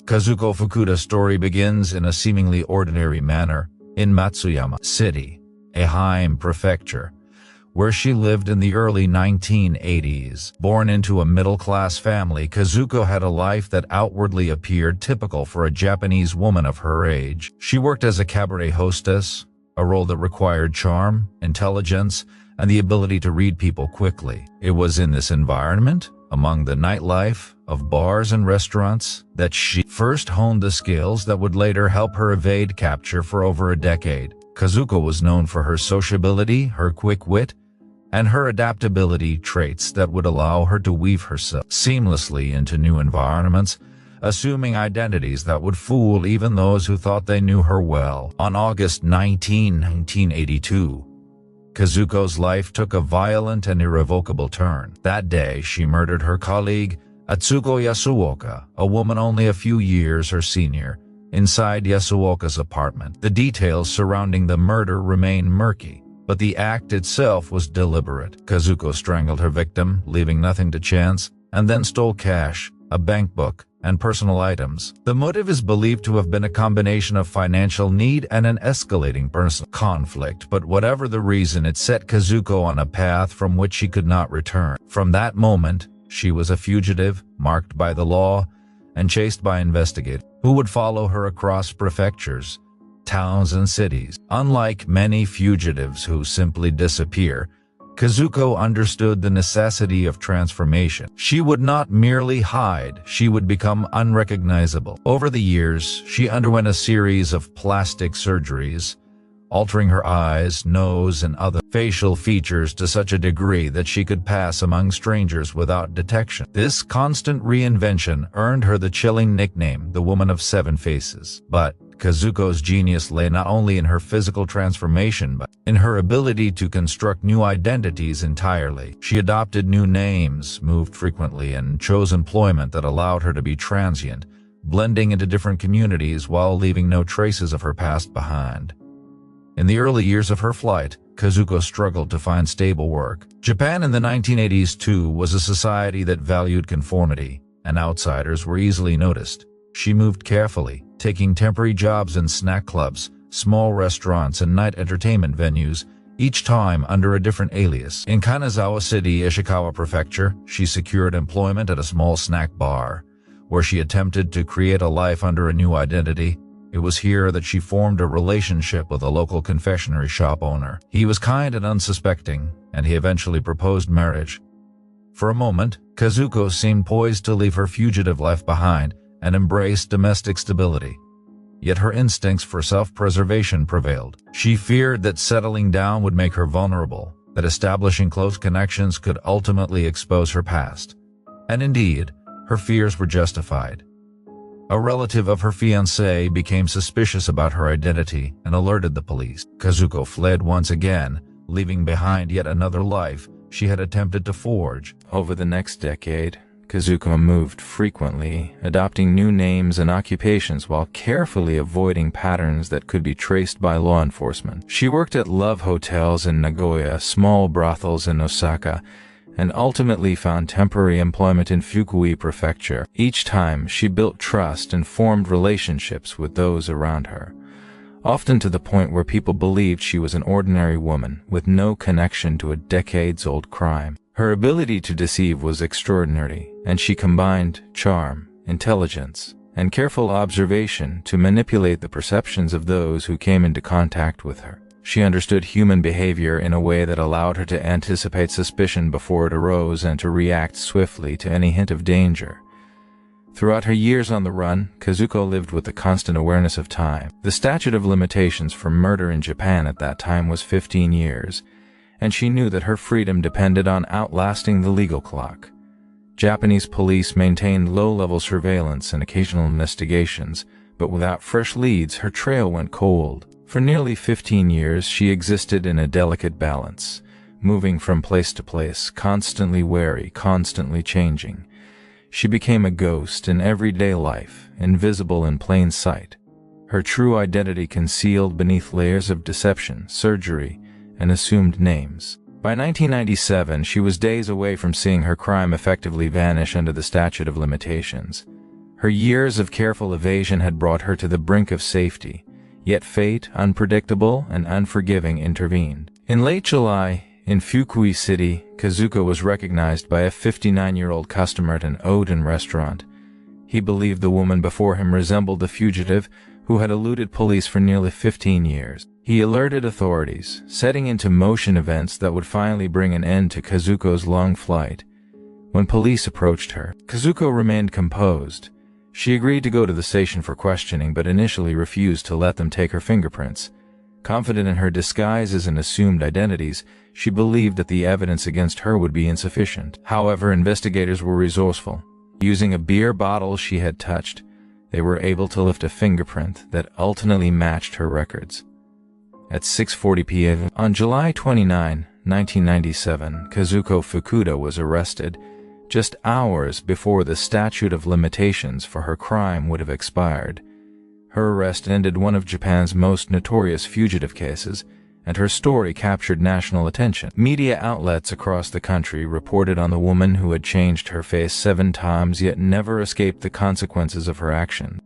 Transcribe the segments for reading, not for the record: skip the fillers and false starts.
Kazuko Fukuda's story begins in a seemingly ordinary manner in Matsuyama City, Ehime Prefecture, where she lived in the early 1980s. Born into a middle-class family, Kazuko had a life that outwardly appeared typical for a Japanese woman of her age. She worked as a cabaret hostess, a role that required charm, intelligence, and the ability to read people quickly. It was in this environment, among the nightlife of bars and restaurants, that she first honed the skills that would later help her evade capture for over a decade. Kazuko was known for her sociability, her quick wit, and her adaptability, traits that would allow her to weave herself seamlessly into new environments, assuming identities that would fool even those who thought they knew her well. On August 19, 1982, Kazuko's life took a violent and irrevocable turn. That day, she murdered her colleague, Atsuko Yasuoka, a woman only a few years her senior, inside Yasuoka's apartment. The details surrounding the murder remain murky, but the act itself was deliberate. Kazuko strangled her victim, leaving nothing to chance, and then stole cash, a bank book, and personal items. The motive is believed to have been a combination of financial need and an escalating personal conflict, but whatever the reason, it set Kazuko on a path from which she could not return. From that moment, she was a fugitive, marked by the law, and chased by investigators who would follow her across prefectures, towns, and cities. Unlike many fugitives who simply disappear, Kazuko understood the necessity of transformation. She would not merely hide, she would become unrecognizable. Over the years, she underwent a series of plastic surgeries, altering her eyes, nose, and other facial features to such a degree that she could pass among strangers without detection. This constant reinvention earned her the chilling nickname, the Woman of Seven Faces. But Kazuko's genius lay not only in her physical transformation but in her ability to construct new identities entirely. She adopted new names, moved frequently, and chose employment that allowed her to be transient, blending into different communities while leaving no traces of her past behind. In the early years of her flight, Kazuko struggled to find stable work. Japan in the 1980s, too, was a society that valued conformity, and outsiders were easily noticed. She moved carefully, taking temporary jobs in snack clubs, small restaurants, and night entertainment venues, each time under a different alias. In Kanazawa City, Ishikawa Prefecture, she secured employment at a small snack bar, where she attempted to create a life under a new identity. It was here that she formed a relationship with a local confectionery shop owner. He was kind and unsuspecting, and he eventually proposed marriage. For a moment, Kazuko seemed poised to leave her fugitive life behind and embrace domestic stability. Yet her instincts for self-preservation prevailed. She feared that settling down would make her vulnerable, that establishing close connections could ultimately expose her past. And indeed, her fears were justified. A relative of her fiancé became suspicious about her identity and alerted the police. Kazuko fled once again, leaving behind yet another life she had attempted to forge. Over the next decade, Kazuko moved frequently, adopting new names and occupations while carefully avoiding patterns that could be traced by law enforcement. She worked at love hotels in Nagoya, small brothels in Osaka, and ultimately found temporary employment in Fukui Prefecture. Each time, she built trust and formed relationships with those around her, often to the point where people believed she was an ordinary woman with no connection to a decades-old crime. Her ability to deceive was extraordinary, and she combined charm, intelligence, and careful observation to manipulate the perceptions of those who came into contact with her. She understood human behavior in a way that allowed her to anticipate suspicion before it arose and to react swiftly to any hint of danger. Throughout her years on the run, Kazuko lived with a constant awareness of time. The statute of limitations for murder in Japan at that time was 15 years, and she knew that her freedom depended on outlasting the legal clock. Japanese police maintained low-level surveillance and occasional investigations, but without fresh leads, her trail went cold. For nearly 15 years, she existed in a delicate balance, moving from place to place, constantly wary, constantly changing. She became a ghost in everyday life, invisible in plain sight, her true identity concealed beneath layers of deception, surgery, and assumed names. By 1997, she was days away from seeing her crime effectively vanish under the statute of limitations. Her years of careful evasion had brought her to the brink of safety, yet fate, unpredictable and unforgiving, intervened. In late July, in Fukui City, Kazuko was recognized by a 59-year-old customer at an Odin restaurant. He believed the woman before him resembled the fugitive who had eluded police for nearly 15 years. He alerted authorities, setting into motion events that would finally bring an end to Kazuko's long flight. When police approached her, Kazuko remained composed. She agreed to go to the station for questioning but initially refused to let them take her fingerprints. Confident in her disguises and assumed identities, she believed that the evidence against her would be insufficient. However, investigators were resourceful. Using a beer bottle she had touched, they were able to lift a fingerprint that ultimately matched her records. At 6:40 p.m. on July 29, 1997, Kazuko Fukuda was arrested, just hours before the statute of limitations for her crime would have expired. Her arrest ended one of Japan's most notorious fugitive cases, and her story captured national attention. Media outlets across the country reported on the woman who had changed her face 7 times yet never escaped the consequences of her action.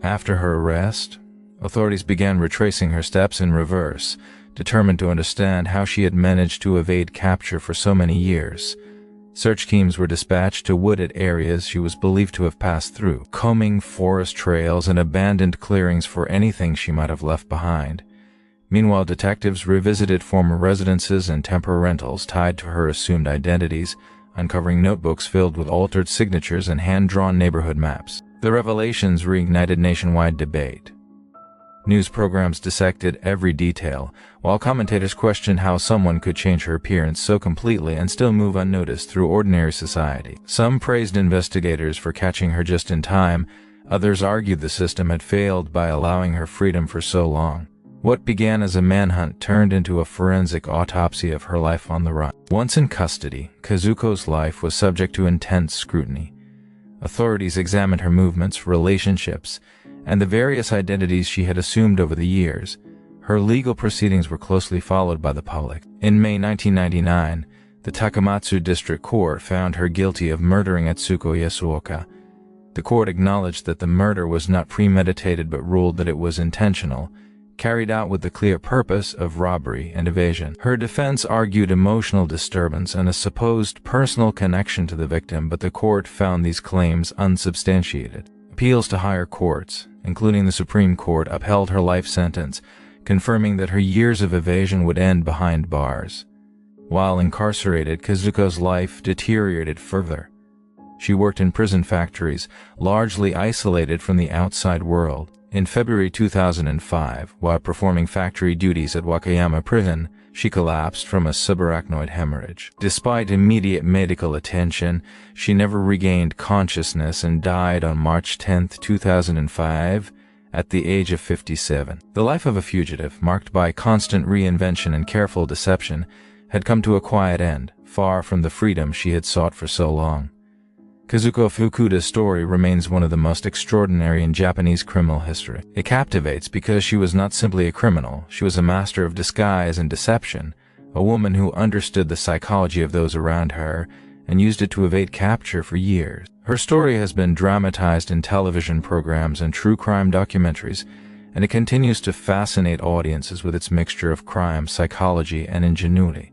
After her arrest, authorities began retracing her steps in reverse, determined to understand how she had managed to evade capture for so many years. Search teams were dispatched to wooded areas she was believed to have passed through, combing forest trails and abandoned clearings for anything she might have left behind. Meanwhile, detectives revisited former residences and temporary rentals tied to her assumed identities, uncovering notebooks filled with altered signatures and hand-drawn neighborhood maps. The revelations reignited nationwide debate. News programs dissected every detail, while commentators questioned how someone could change her appearance so completely and still move unnoticed through ordinary society. Some praised investigators for catching her just in time, others argued the system had failed by allowing her freedom for so long. What began as a manhunt turned into a forensic autopsy of her life on the run. Once in custody, Kazuko's life was subject to intense scrutiny. Authorities examined her movements, relationships, and the various identities she had assumed over the years. Her legal proceedings were closely followed by the public. In May 1999, the Takamatsu District Court found her guilty of murdering Atsuko Yasuoka. The court acknowledged that the murder was not premeditated but ruled that it was intentional, carried out with the clear purpose of robbery and evasion. Her defense argued emotional disturbance and a supposed personal connection to the victim, but the court found these claims unsubstantiated. Appeals to higher courts, including the Supreme Court, upheld her life sentence, confirming that her years of evasion would end behind bars. While incarcerated, Kazuko's life deteriorated further. She worked in prison factories, largely isolated from the outside world. In February 2005, while performing factory duties at Wakayama Prison, she collapsed from a subarachnoid hemorrhage. Despite immediate medical attention, she never regained consciousness and died on March 10, 2005, at the age of 57. The life of a fugitive, marked by constant reinvention and careful deception, had come to a quiet end, far from the freedom she had sought for so long. Kazuko Fukuda's story remains one of the most extraordinary in Japanese criminal history. It captivates because she was not simply a criminal, she was a master of disguise and deception, a woman who understood the psychology of those around her and used it to evade capture for years. Her story has been dramatized in television programs and true crime documentaries, and it continues to fascinate audiences with its mixture of crime, psychology, and ingenuity.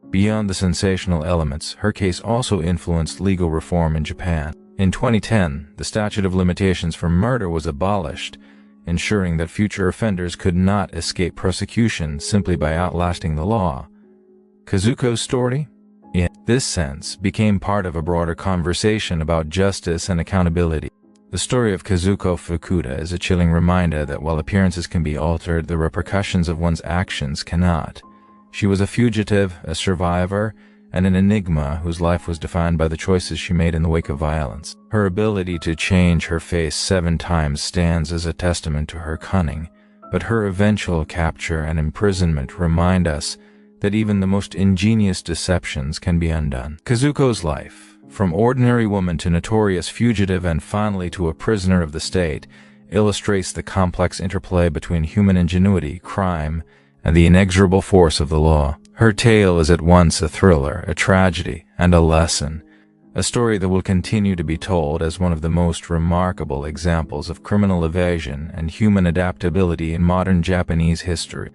Beyond the sensational elements, her case also influenced legal reform in Japan. In 2010, the statute of limitations for murder was abolished, ensuring that future offenders could not escape prosecution simply by outlasting the law. Kazuko's story, in this sense, became part of a broader conversation about justice and accountability. The story of Kazuko Fukuda is a chilling reminder that while appearances can be altered, the repercussions of one's actions cannot. She was a fugitive, a survivor, and an enigma whose life was defined by the choices she made in the wake of violence. Her ability to change her face 7 times stands as a testament to her cunning, but her eventual capture and imprisonment remind us that even the most ingenious deceptions can be undone. Kazuko's life, from ordinary woman to notorious fugitive and finally to a prisoner of the state, illustrates the complex interplay between human ingenuity, crime, and the inexorable force of the law. Her tale is at once a thriller, a tragedy, and a lesson, a story that will continue to be told as one of the most remarkable examples of criminal evasion and human adaptability in modern Japanese history.